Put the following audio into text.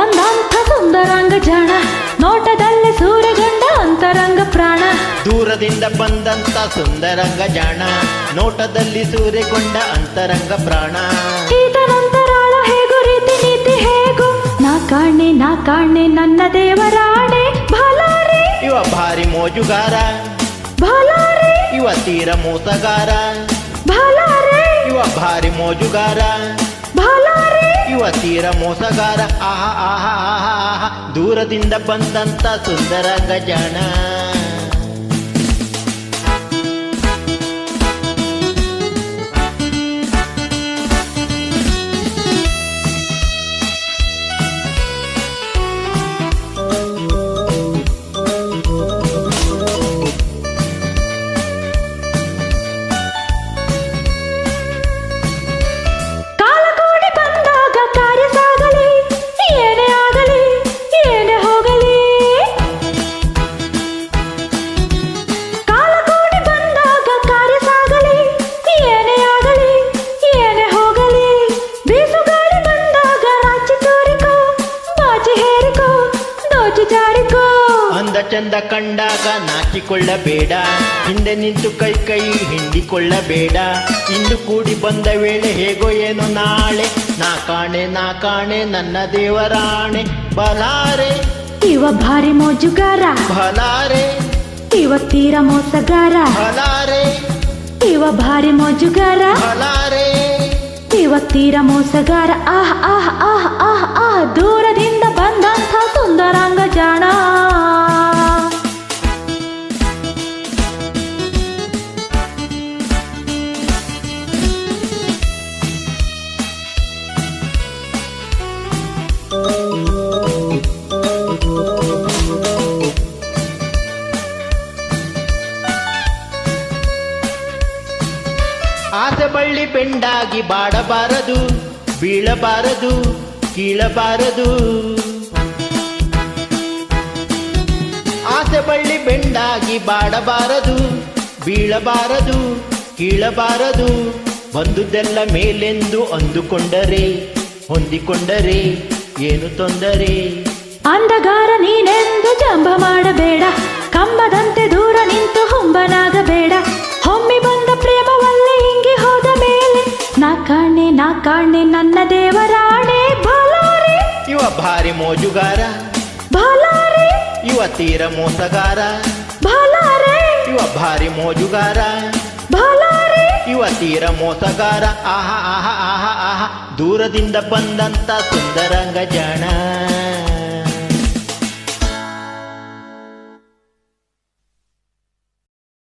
ಬಂದಂಥ ಸುಂದರಾಂಗ ಜಾಣ, ನೋಟದಲ್ಲಿ ಸೂರ್ಯಗಂಡ ಅಂತರಂಗ ಪ್ರಾಣ. ದೂರದಿಂದ ಬಂದಂತ ಸುಂದರಂಗ ಜಾಣ, ನೋಟದಲ್ಲಿ ಸೂರ್ಯಗೊಂಡ ಅಂತರಂಗ ಪ್ರಾಣ. ಈತನಂತರಾಳ ಹೇಗೋ ರೀತಿ ನೀತಿ ಹೇಗೋ, ನಾ ಕಾಣೆ ನನ್ನ ದೇವರಾಣೆ. ಭಲಾರೆ ಇವ ಭಾರಿ ಮೋಜುಗಾರ, ಭಲಾರೆ ಇವ ತೀರ ಮೋಸಗಾರ. ಭಲಾರೆ ಇವ ಭಾರಿ ಮೋಜುಗಾರ, ಭಲಾರೆ ಇವ ತೀರ ಮೋಸಗಾರ. ಆಹಾ ಆಹಾ ಆಹಾ ಆಹಾ, ದೂರದಿಂದ ಬಂದಂತ ಸುಂದರಂಗ ಜಾಣ. ಅಂದ ಚಂದ ಕಂಡಾಗ ನಾಚಿಕೊಳ್ಳಬೇಡ, ಹಿಂದೆ ನಿಂತು ಕೈ ಕೈ ಹಿಂಡಿಕೊಳ್ಳಬೇಡ. ಇಂದು ಕೂಡಿ ಬಂದ ವೇಳೆ ಹೇಗೋ ಏನೋ ನಾಳೆ, ನಾ ಕಾಣೆ ನನ್ನ ದೇವರಾಣೆ. ಬಲಾರೆ ಇವ ಭಾರಿ ಮೋಜುಗಾರ, ಬಲಾರೆ ಇವ ತೀರ ಮೋಸಗಾರ. ಬಲಾರೆ ಇವ ಭಾರಿ ಮೋಜುಗಾರ, ಬಲಾರೆ ಇವ ತೀರ ಮೋಸಗಾರ. ಆಹ್ ಆಹ್ ಆಹ್ ಆಹ್ ಆಹ್, ದೂರದಿಂದ ಬಂದಂಥ ಸುಂದರಾಂಗ ಜಾಣ. ಆಸೆ ಬಳ್ಳಿ ಬೆಂಡಾಗಿ ಬಾಡಬಾರದು, ಬೀಳಬಾರದು, ಕೀಳಬಾರದು. ಆಸೆ ಬಳ್ಳಿ ಬೆಂಡಾಗಿ ಬಾಡಬಾರದು, ಬೀಳಬಾರದು, ಕೀಳಬಾರದು. ಬಂದುದೆಲ್ಲ ಮೇಲೆಂದು ಅಂದುಕೊಂಡರೆ, ಹೊಂದಿಕೊಂಡರೆ ಏನು ತೊಂದರೆ. ಅಂದಗಾರ ನೀನೆಂದು ಜಂಬ ಮಾಡಬೇಡ, ಕಂಬದಂತೆ ದೂರ ನಿಂತು ಹೊಂಬನಾಗಬೇಡ. ಹೊಮ್ಮಿ ಬಂದ ಪ್ರೇಮವಲ್ಲೇ ಹಿಂಗಿ ಹೋದ ಮೇಲೆ, ನಾ ಕಾಣೆ ನನ್ನ ದೇವರಾಣೆ. ಭಲಾರೆ ಇವ ಭಾರಿ ಮೋಜುಗಾರ, ಭಲಾರೆ ಇವ ತೀರ ಮೋಸಗಾರ. ಭಲಾರೆ ಇವ ಭಾರಿ ಮೋಜುಗಾರ, ಭಲಾರೆ ಇವ ತೀರ ಮೋಸಗಾರ. ಆಹಾ ಆಹಾ ಆಹಾ ಆಹಾ, ದೂರದಿಂದ ಬಂದಂತ ಸುಂದರಂಗ ಜಾಣ.